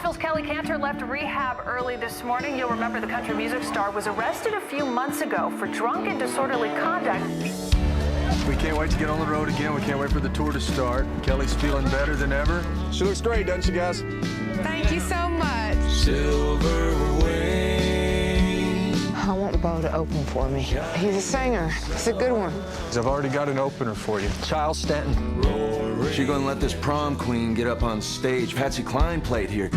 Nashville's Kelly Cantor left rehab early this morning. You'll remember the country music star was arrested a few months ago for drunk and disorderly conduct. We can't wait to get on the road again. We can't wait for the tour to start. Kelly's feeling better than ever. She looks great, doesn't she, guys? Thank you so much. Silver wing. I want Bo to open for me. He's a singer. It's a good one. I've already got an opener for you. Child Stanton. She gonna let this prom queen get up on stage. Patsy Cline played here.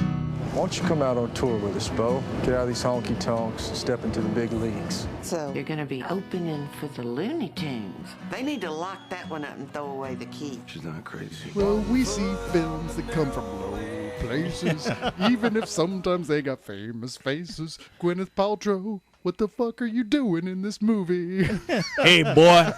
Why don't you come out on tour with us, Bo? Get out of these honky tonks and step into the big leagues. So You're gonna be opening for the Looney Tunes. They need to lock that one up and throw away the key. She's not crazy. Well, we see films that come from low places, even if sometimes they got famous faces. Gwyneth Paltrow, what the fuck are you doing in this movie? Hey, boy,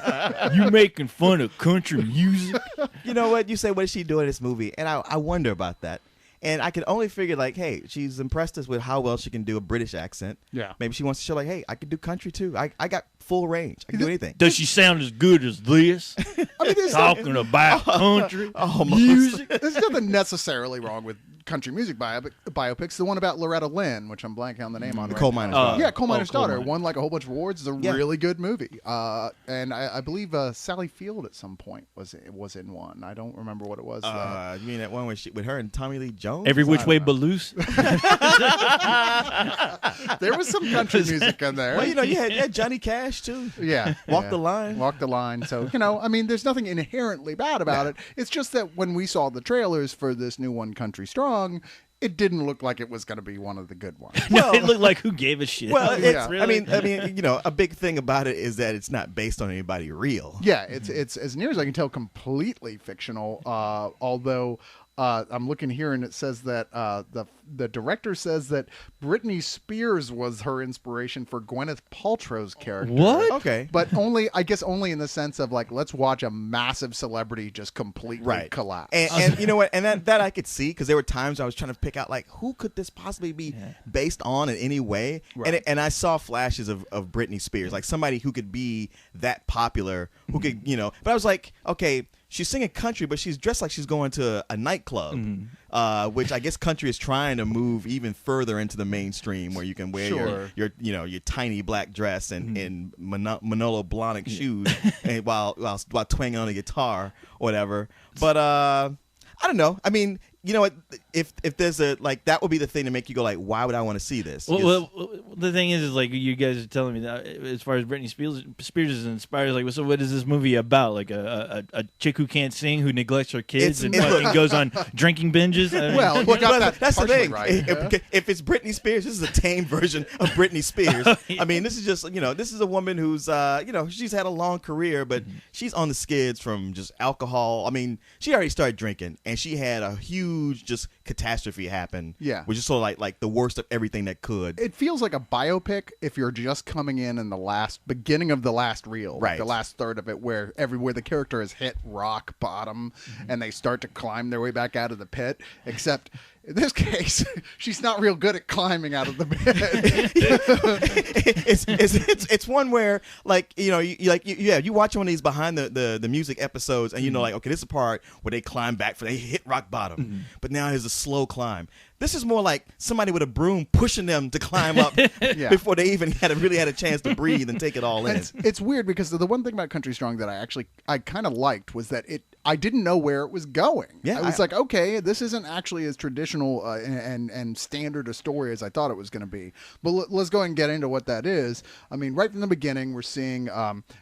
you making fun of country music? You know what? You say, what is she doing in this movie? And I wonder about that. And I could only figure, like, hey, she's impressed us with how well she can do a British accent. Yeah. Maybe she wants to show, like, hey, I can do country, too. I got full range. I can do anything. Does she sound as good as this? I mean, Talking about country Almost. music? there's nothing necessarily wrong with country music biopics. The one about Loretta Lynn, which I'm blanking on the name on. The right Coal now. Miner's Daughter. Yeah, Coal Miner's Coal Daughter Miner. won like a whole bunch of awards. It's a Yeah. really good movie. And I believe Sally Field at some point was in one. I don't remember what it was. You mean that one with her and Tommy Lee Jones? Every which I way don't but loose? There was some country music in there. Well, you had Johnny Cash, too. Yeah. Walk the line. Walk the line. So, I mean, there's nothing inherently bad about it. It's just that when we saw the trailers for this new one, Country Strong, it didn't look like it was going to be one of the good ones. No, it looked like who gave a shit. Well, Yeah. I mean, a big thing about it is that it's not based on anybody real. Yeah, it's as near as I can tell, completely fictional. Although I'm looking here and it says that the director says that Britney Spears was her inspiration for Gwyneth Paltrow's character. What? Okay. But only in the sense of like, let's watch a massive celebrity just completely collapse. And you know what? And that I could see, because there were times I was trying to pick out, like, who could this possibly be based on in any way? Right. And I saw flashes of Britney Spears, like somebody who could be that popular, who could, but I was like, okay, she's singing country, but she's dressed like she's going to a nightclub, which I guess country is trying to move even further into the mainstream, where you can wear your tiny black dress and Manolo Blahnik shoes, and while twanging on a guitar or whatever. But I don't know. I mean, you know what? If there's that would be the thing to make you go like, why would I want to see this? Well, the thing is like you guys are telling me that as far as Britney Spears is inspired, like, so what is this movie about? Like a chick who can't sing, who neglects her kids, and fucking goes on drinking binges? I mean, Well, you got that that's the partially thing. right. If it's Britney Spears, this is a tame version of Britney Spears. I mean, this is just this is a woman who's she's had a long career, but she's on the skids from just alcohol. I mean, she already started drinking, and she had a huge just catastrophe happen. Yeah. Which is sort of like the worst of everything that could. It feels like a biopic if you're just coming in the beginning of the last reel, like Right. the last third of it, where the character has hit rock bottom and they start to climb their way back out of the pit. Except in this case, she's not real good at climbing out of the pit. It's one where you watch one of these behind the music episodes, and like, okay, this is the part where they climb back, they hit rock bottom, but now there's a slow climb. This is more like somebody with a broom pushing them to climb up before they even really had a chance to breathe and take it all in. It's weird because the one thing about Country Strong that I kind of liked was that I didn't know where it was going. Yeah, I was like, okay, this isn't actually as traditional and standard a story as I thought it was going to be. But let's go ahead and get into what that is. I mean, right from the beginning, we're seeing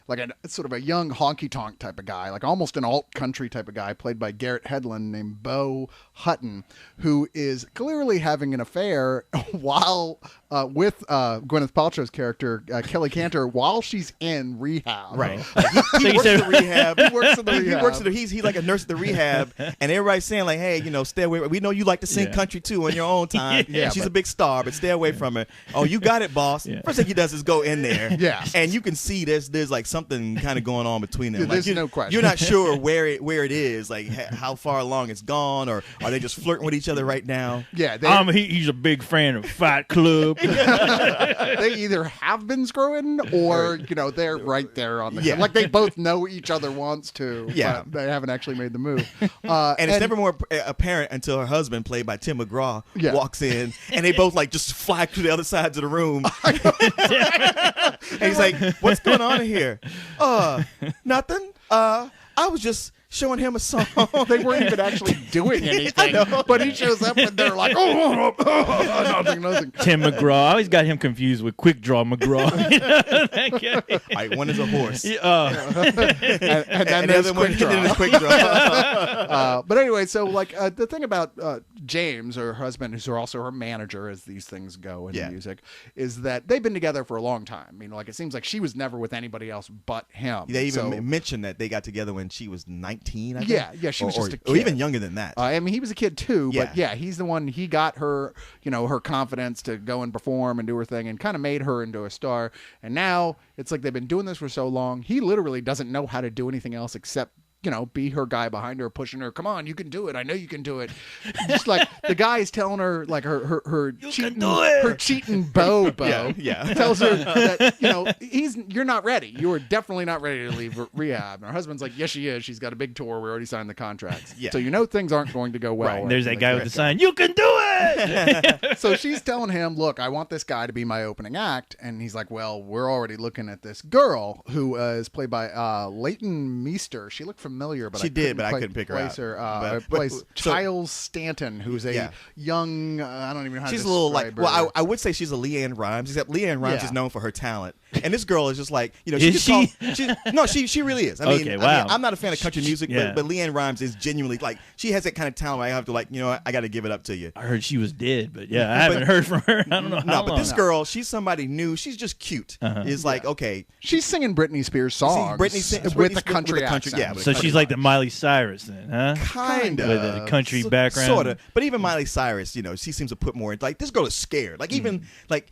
like a sort of a young honky tonk type of guy, like almost an alt country type of guy, played by Garrett Hedlund, named Bo Hutton, who is clearly having an affair while with Gwyneth Paltrow's character Kelly Cantor while she's in rehab. Right. He works in the rehab. He works in the rehab. He works in he's like a nurse at the rehab, and everybody's saying like, hey, stay away. We know you like to sing country too on your own time. She's a big star, but stay away from her. Oh, you got it, boss. First thing he does is go in there. Yeah. And you can see there's like something kind of going on between them. There's like, no question. You're not sure where it is, like how far along it's gone, or are they just flirting with each other right now? Yeah, he's a big fan of Fight Club. they either have been screwing or they're right there on the like they both know each other wants to. Yeah, but they haven't actually made the move. And it's never more apparent until her husband, played by Tim McGraw, walks in, and they both like just fly to the other sides of the room. And he's like, "What's going on in here?" Nothing. I was just showing him a song. They weren't even actually doing anything. But he shows up and they're like, nothing. Tim McGraw. I always got him confused with Quick Draw McGraw. One is a horse. And then there's Quick Draw. But anyway, so the thing about James, her husband, who's also her manager as these things go in music, is that they've been together for a long time. It seems like she was never with anybody else but him. They even mentioned that they got together when she was 19. I think. Yeah, she was just a kid. Or even younger than that. He was a kid too, but he's the one, he got her, her confidence to go and perform and do her thing and kind of made her into a star. And now it's like they've been doing this for so long, he literally doesn't know how to do anything else except be her guy behind her, pushing her. Come on, you can do it. I know you can do it. Just like the guy is telling her, like her cheating Bo tells her that you're not ready. You are definitely not ready to leave rehab. And her husband's like, yes, she is. She's got a big tour. We already signed the contracts. Yeah. So things aren't going to go well. Right. There's that guy with the sign. You can do it. So she's telling him, look, I want this guy to be my opening act, and he's like, well, we're already looking at this girl who is played by Leighton Meester. She looked familiar, but I couldn't pick her out. Plays Giles Stanton, who's a young. I don't even know how to describe her. She's a little like. Well, I would say she's a Leanne Rimes, except Leanne Rimes is known for her talent, and this girl is just like she really is. I mean, I'm not a fan of country music, but Leanne Rimes is genuinely like she has that kind of talent. Where I have to I got to give it up to you. I heard she was dead, but I haven't heard from her. I don't know. But this girl, she's somebody new. She's just cute. Is like okay. She's singing Britney Spears songs with a country accent. So she's like the Miley Cyrus then, huh? Kind of. With a country background. Sort of. But even Miley Cyrus, she seems to put more in. Like, this girl is scared. Like, even,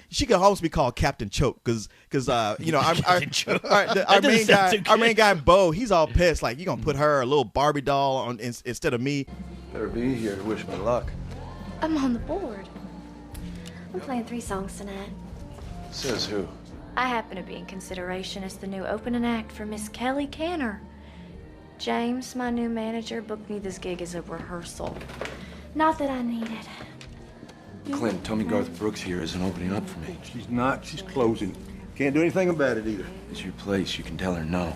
she could almost be called Captain Choke because our main guy, Bo, he's all pissed. Like, you going to put her, a little Barbie doll, on instead of me. Better be here to wish me luck. I'm on the board. I'm playing 3 songs tonight. Says who? I happen to be in consideration as the new opening act for Miss Kelly Canner. James, my new manager, booked me this gig as a rehearsal. Not that I need it. Clint, Tommy Garth Brooks here isn't opening up for me. She's not. She's closing. Can't do anything about it either. It's your place. You can tell her no.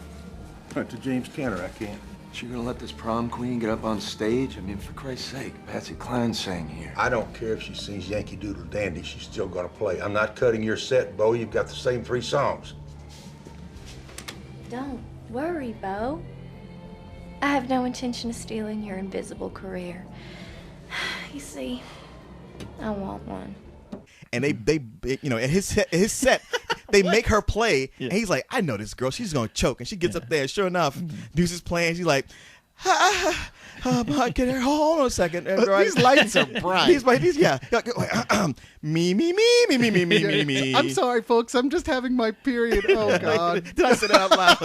To James Canner, I can't. You're gonna let this prom queen get up on stage? I mean, for Christ's sake, Patsy Cline sang here. I don't care if she sings Yankee Doodle Dandy. She's still gonna play. I'm not cutting your set, Bo. You've got the same 3 songs. Don't worry, Bo. I have no intention of stealing your invisible career. You see, I want one. And they at his set, they make her play, and he's like, I know this girl, she's gonna choke, and she gets up there. Sure enough, music's playing. She's like, hold on a second. These lights are bright. Me. I'm sorry, folks. I'm just having my period. Oh, God. Did I say that out loud?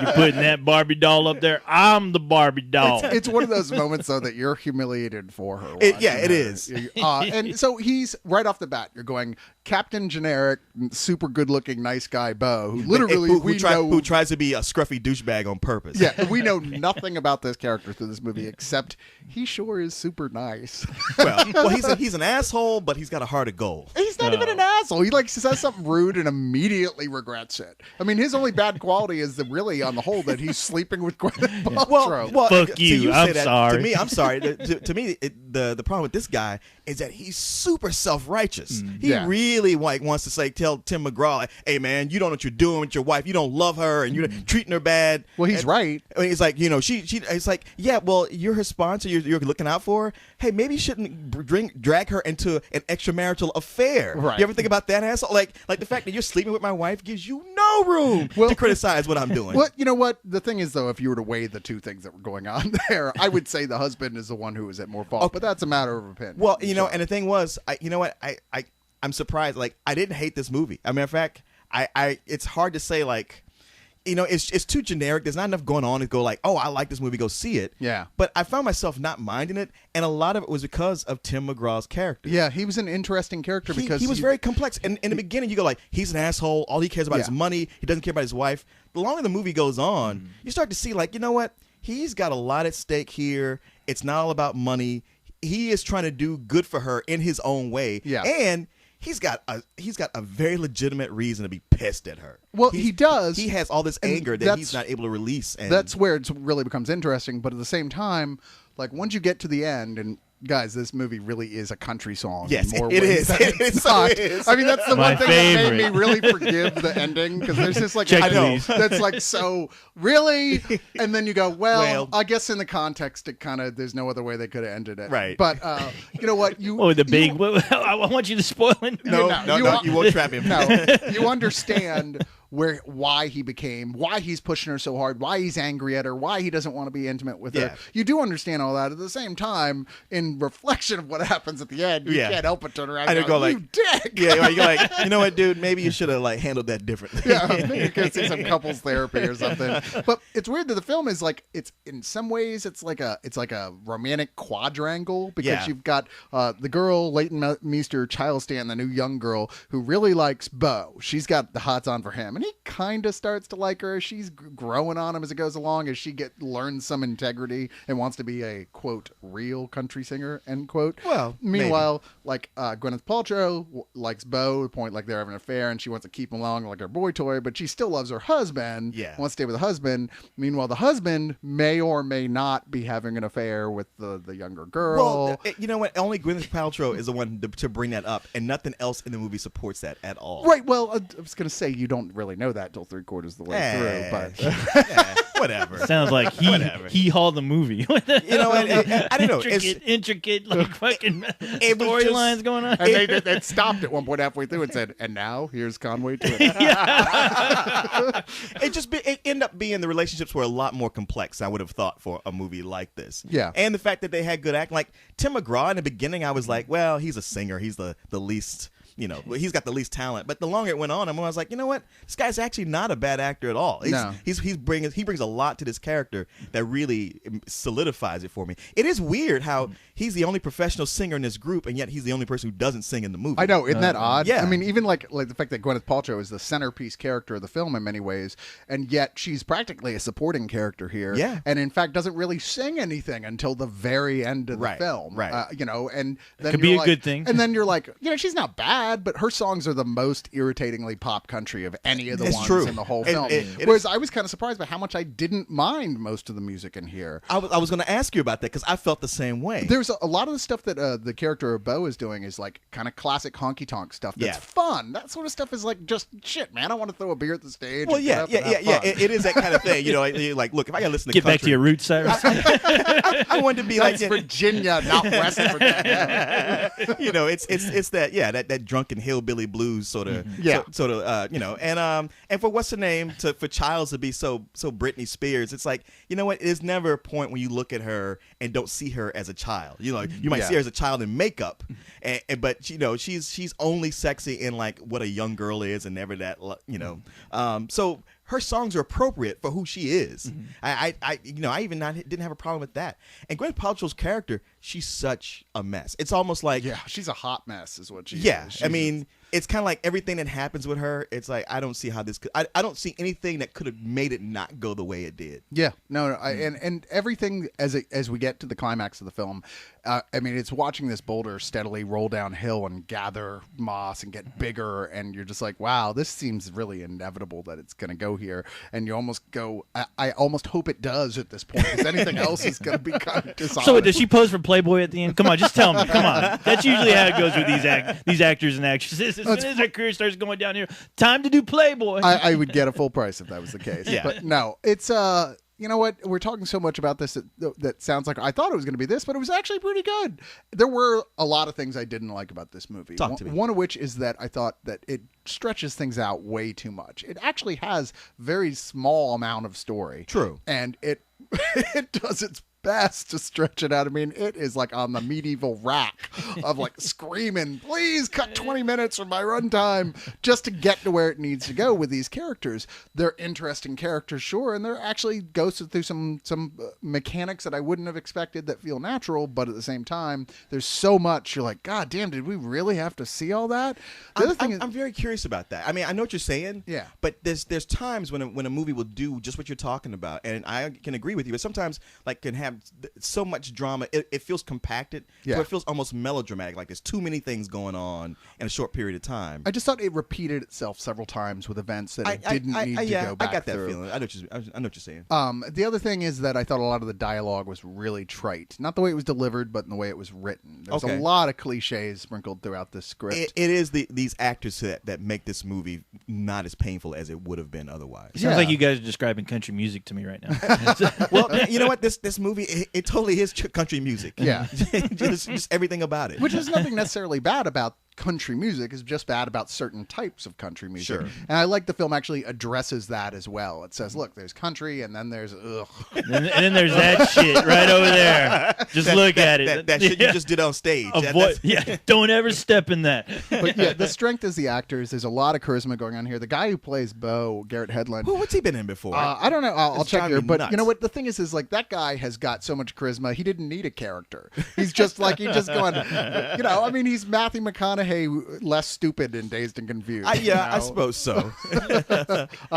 You're putting that Barbie doll up there. I'm the Barbie doll. It's one of those moments, though, that you're humiliated for her. It is. And so he's, right off the bat, you're going, Captain Generic, super good-looking, nice guy Bo, who literally who tries to be a scruffy douchebag on purpose. Yeah, we know nothing about this character through this movie except he sure is super nice. well, he's an asshole, but he's got a heart of gold. He's not even an asshole. He says something rude and immediately regrets it. I mean, his only bad quality is really, on the whole, that he's sleeping with Gwyneth Paltrow. Well, fuck you. I'm sorry. To me, I'm sorry. To me, the problem with this guy is that he's super self-righteous. He really wants to tell Tim McGraw, like, hey man, you don't know what you're doing with your wife. You don't love her, and you're treating her bad. Well, he's right. I mean, it's like, it's like, yeah, well, you're her sponsor. You're looking out for her. Hey, maybe you shouldn't drag her into an extramarital affair. Right. You ever think about that, asshole? Like the fact that you're sleeping with my wife gives you no room to criticize what I'm doing. Well, you know what? The thing is, though, if you were to weigh the two things that were going on there, I would say the husband is the one who is at more fault. But that's a matter of opinion. Well, and the thing was, I'm surprised. Like, I didn't hate this movie. As a matter of fact, it's hard to say, like, it's too generic. There's not enough going on to go like, oh, I like this movie, go see it. Yeah. But I found myself not minding it, and a lot of it was because of Tim McGraw's character. Yeah, he was an interesting character because he was very complex. And in the beginning, you go like, he's an asshole. All he cares about is money. He doesn't care about his wife. The longer the movie goes on, you start to see like, you know what? He's got a lot at stake here. It's not all about money. He is trying to do good for her in his own way. Yeah. And he's got a very legitimate reason to be pissed at her. Well, he does. He has all this anger that he's not able to release. And that's where it really becomes interesting. But at the same time, like once you get to the end, and guys, this movie really is a country song. Yes, in more it ways is. than it's not. It is. I mean, that's the My one thing that made favorite. me really forgive the ending because there's just like Check I know please. that's like so really, and then you go, well, Well. I guess in the context, it kind of there's no other way they could have ended it. Right. But you know what? Oh, the big. I want you to spoil it. No, you won't trap him. No, you understand why he's pushing her so hard, why he's angry at her, why he doesn't want to be intimate with Yeah. her. You do understand all that. At the same time, in reflection of what happens at the end, you can't help but turn around I and go go, like, you dick. Yeah, you're like, you know what, dude? Maybe you should have like handled that differently. Yeah, maybe you could see some couples therapy or something. But it's weird that the film is like it's in some ways it's like a romantic quadrangle because Yeah. you've got the girl Leighton Meester Childstan, the new young girl who really likes Bo. She's got the hots on for him, and he kind of starts to like her. She's growing on him as it goes along as she learns some integrity and wants to be a quote real country singer end quote. Well, meanwhile, like Gwyneth Paltrow likes Bo to the point like they're having an affair and she wants to keep him along like her boy toy, but she still loves her husband. Yeah. Wants to stay with the husband. Meanwhile, the husband may or may not be having an affair with the younger girl. Well, you know what? Only Gwyneth Paltrow is the one to bring that up, and nothing else in the movie supports that at all. Right. Well, I was going to say you don't really know that till 3/4 of the way through, but whatever. Sounds like he hauled the movie. You know, I don't know. Intricate like fucking storylines going on. and they stopped at one point halfway through and said, "And now here's Conway Twitty." It ended up being the relationships were a lot more complex. I would have thought for a movie like this. Yeah. And the fact that they had good acting, like Tim McGraw in the beginning, I was like, well, he's a singer. He's the least. He's got the least talent. But the longer it went on, I was like, you know what? This guy's actually not a bad actor at all. He brings a lot to this character that really solidifies it for me. It is weird how he's the only professional singer in this group, and yet he's the only person who doesn't sing in the movie. I know, isn't that odd? Yeah. I mean, even like the fact that Gwyneth Paltrow is the centerpiece character of the film in many ways, and yet she's practically a supporting character here. Yeah. And in fact, doesn't really sing anything until the very end of the film. Right. And then Could be you're a like- good thing. And then you're like, she's not bad, but her songs are the most irritatingly pop country of any of the It's ones true. in the whole It- film. it Whereas is- I was kind of surprised by how much I didn't mind most of the music in here. I was going to ask you about that because I felt the same way. There's a lot of the stuff that the character of Bo is doing is like kind of classic honky tonk stuff that's fun. That sort of stuff is like just shit, man. I want to throw a beer at the stage. Well, and yeah. get up and have fun. It is that kind of thing. You're like, look, if I got to listen to Get back to country- your roots, Cyrus. I wanted to be like That's Virginia, not West Virginia. it's that drunken hillbilly blues sort of and for what's the name for Childs to be so Britney Spears, it's like, you know what, there's never a point when you look at her and don't see her as a child. You might see her as a child in makeup, but she's only sexy in like what a young girl is and never that so her songs are appropriate for who she is. I even didn't have a problem with that. And Gwyneth Paltrow's character, she's such a mess. It's almost like she's a hot mess, is what she yeah. is. I mean, it's kind of like everything that happens with her. It's like I don't see how this could. I don't see anything that could have made it not go the way it did. Yeah, no, and everything as we get to the climax of the film, I mean, it's watching this boulder steadily roll downhill and gather moss and get bigger, and you're just like, wow, this seems really inevitable that it's going to go here, and you almost go, I almost hope it does at this point, because anything else is going to be kind of dishonest. So does she pose for Playboy at the end? Come on, just tell me. Come on, that's usually how it goes with these actors and actresses. As soon as their career starts going down here, time to do Playboy. I would get a full price if that was the case. Yeah. But no, it's you know what? We're talking so much about this that sounds like I thought it was going to be this, but it was actually pretty good. There were a lot of things I didn't like about this movie. Talk to me. One of which is that I thought that it stretches things out way too much. It actually has very small amount of story. True. And it it does its best to stretch it out. I mean, it is like on the medieval rack of like screaming, please cut 20 minutes from my runtime just to get to where it needs to go with these characters. They're interesting characters, sure, and they're actually goes through some mechanics that I wouldn't have expected that feel natural, but at the same time, there's so much you're like, God damn, did we really have to see all that? I'm very curious about that. I mean, I know what you're saying, yeah, but there's times when a movie will do just what you're talking about, and I can agree with you. But sometimes, like, can have so much drama, it feels compacted, yeah. It feels almost melodramatic. Like there's too many things going on in a short period of time. I just thought it repeated itself several times with events that it didn't need to go back I got that through. feeling. I know what you're saying. The other thing is that I thought a lot of the dialogue was really trite. Not the way it was delivered, but in the way it was written. There's a lot of cliches sprinkled throughout this script. It is these actors that make this movie not as painful as it would have been otherwise. It sounds like you guys are describing country music to me right now. Well, you know what? This movie, it totally is country music. Yeah. just everything about it. Which is nothing necessarily bad about country music, is just bad about certain types of country music. Sure. And I like the film actually addresses that as well. It says, look, there's country and then there's ugh. And then there's that shit right over there. Just look at it. That shit you just did on stage. Don't ever step in that. But yeah, the strength is the actors. There's a lot of charisma going on here. The guy who plays Bo, Garrett Hedlund. What's he been in before? I don't know. I'll check here. But nuts. you know what? The thing is like that guy has got so much charisma. He didn't need a character. He's just like, he's just going, I mean, he's Matthew McConaughey less stupid and Dazed and Confused. I suppose so.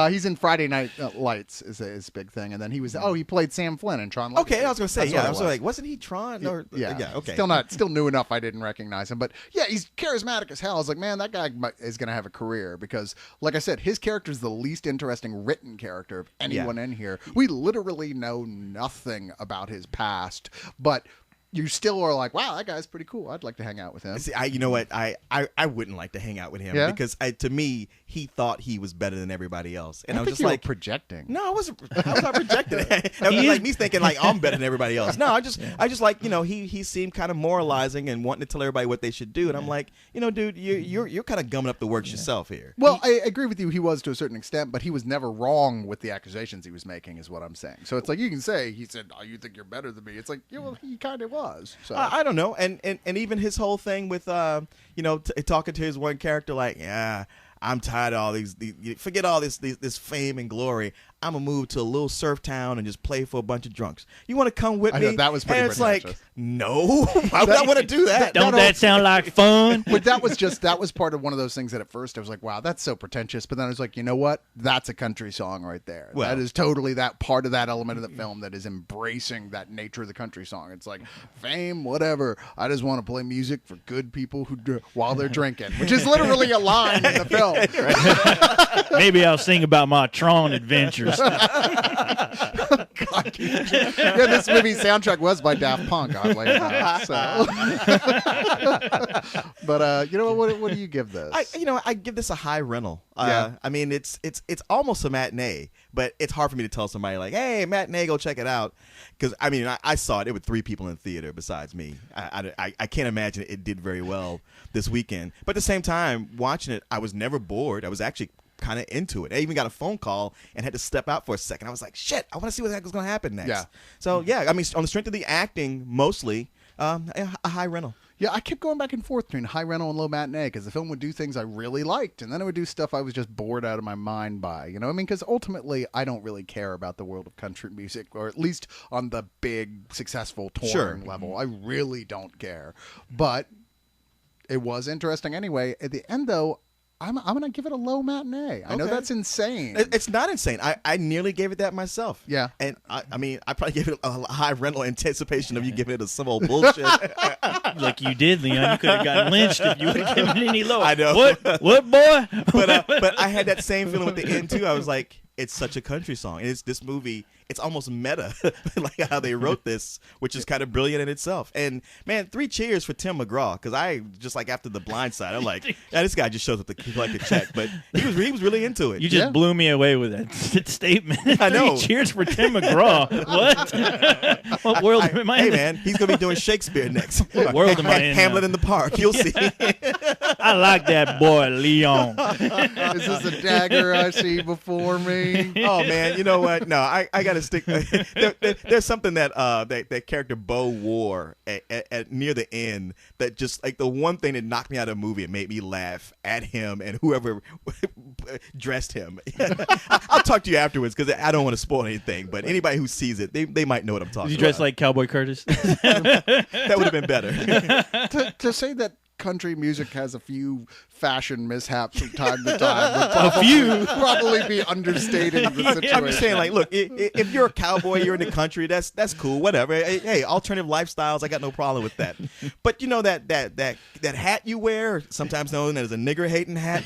He's in Friday Night Lights is his big thing. And then he played Sam Flynn in Tron Legacy. Okay, I was going to say, I was like, wasn't he Tron? Or, yeah, okay. Still new enough I didn't recognize him. But yeah, he's charismatic as hell. I was like, man, that guy is going to have a career because, like I said, his character is the least interesting written character of anyone in here. We literally know nothing about his past, but you still are like, wow, that guy's pretty cool. I'd like to hang out with him. See, you know what? I wouldn't like to hang out with him because to me, he thought he was better than everybody else, and I was think just you were like projecting. No, I was not projecting. It was like me thinking like I'm better than everybody else. No, I just like he seemed kind of moralizing and wanting to tell everybody what they should do, and I'm like, dude, you're kind of gumming up the works yourself here. Well, I agree with you. He was to a certain extent, but he was never wrong with the accusations he was making, is what I'm saying. So it's like you can say he said, "Oh, you think you're better than me?" It's like, yeah, well, he kind of was. So. I don't know, and even his whole thing with talking to his one character like, yeah, I'm tired of all these forget all this fame and glory. I'm gonna move to a little surf town and just play for a bunch of drunks. You want to come with me? Know, that was pretty. And it's like, no, I don't want to do that. Don't that sound like fun? But that was part of one of those things that at first I was like, wow, that's so pretentious. But then I was like, you know what? That's a country song right there. Well, that is totally that part of that element of the film that is embracing that nature of the country song. It's like fame, whatever. I just want to play music for good people while they're drinking, which is literally a line in the film. Maybe I'll sing about my Tron adventures. God, yeah, this movie soundtrack was by Daft Punk. Oddly enough, so. But you know what do you give this? I give this a high rental. Yeah. I mean, it's almost a matinee, but it's hard for me to tell somebody like, hey, matinee, go check it out, because I mean, I saw it. It was 3 people in the theater besides me. I can't imagine it did very well this weekend. But at the same time, watching it, I was never bored. I was actually kind of into it. I even got a phone call and had to step out for a second. I was like, shit, I want to see what the heck is going to happen next. Yeah. So, yeah, I mean, on the strength of the acting, mostly, a high rental. Yeah, I kept going back and forth between high rental and low matinee because the film would do things I really liked, and then it would do stuff I was just bored out of my mind by. You know what I mean? Because ultimately, I don't really care about the world of country music, or at least on the big, successful touring level. I really don't care. But it was interesting anyway. At the end, though, I'm going to give it a low matinee. I know that's insane. It's not insane. I nearly gave it that myself. Yeah. And I mean, I probably gave it a high rental anticipation of you giving it some old bullshit. Like you did, Leon. You could have gotten lynched if you would have given it any lower. I know. What, boy? But I had that same feeling with the end, too. I was like, it's such a country song. And it's this movie. It's almost meta, like how they wrote this, which is kind of brilliant in itself. And man, 3 cheers for Tim McGraw, because I just like after The Blind Side, I'm like, yeah, this guy just shows up to collect a check, but he was really into it. You just blew me away with that statement. I know. 3 cheers for Tim McGraw. What? What world am I in? Hey man, he's gonna be doing Shakespeare next. What world am I in? Hamlet in the Park. You'll see. I like that boy, Leon. Is this a dagger I see before me? Oh man, you know what? No, I got to stick. There's something that that character Bo wore at near the end that just like the one thing that knocked me out of the movie and made me laugh at him and whoever dressed him. I'll talk to you afterwards because I don't want to spoil anything. But anybody who sees it, they might know what I'm talking You about. dressed like Cowboy Curtis. That would have been better. To say that country music has a few fashion mishaps from time to time would probably be understating the situation. I'm just saying, like, look, if you're a cowboy, you're in the country, that's cool, whatever. Hey, alternative lifestyles, I got no problem with that. But you know that hat you wear, sometimes known as a nigger hating hat.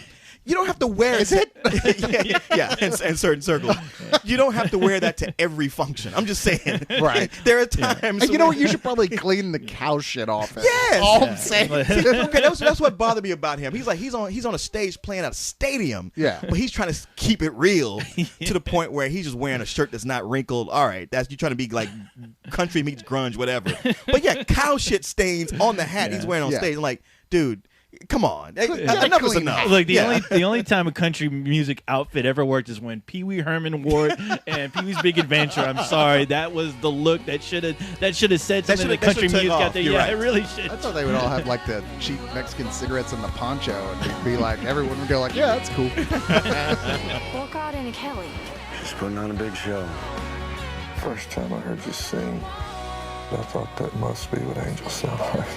You don't have to wear it. yeah, in certain circles. You don't have to wear that to every function. I'm just saying. Right. There are times. And you know what? You should probably clean the cow shit off it. Yes. All I'm saying. Okay, that's what bothered me about him. He's like he's on a stage playing at a stadium. Yeah. But he's trying to keep it real to the point where he's just wearing a shirt that's not wrinkled. All right, that's you trying to be like country meets grunge, whatever. But yeah, cow shit stains on the hat he's wearing on stage. I'm like, dude. Come on, enough is enough. Like the only time a country music outfit ever worked is when Pee Wee Herman wore it and Pee Wee's Big Adventure. I'm sorry, that was the look that should have said something. The country music out there, yeah, it really should. I thought they would all have like the cheap Mexican cigarettes and the poncho, and it'd be like everyone would go like, yeah, that's cool. What got into Kelly? Just putting on a big show. First time I heard you sing, I thought that must be what angels sound like.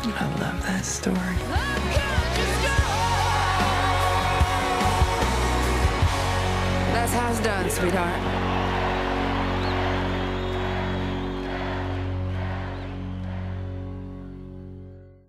I love that story. That's how it's done, sweetheart.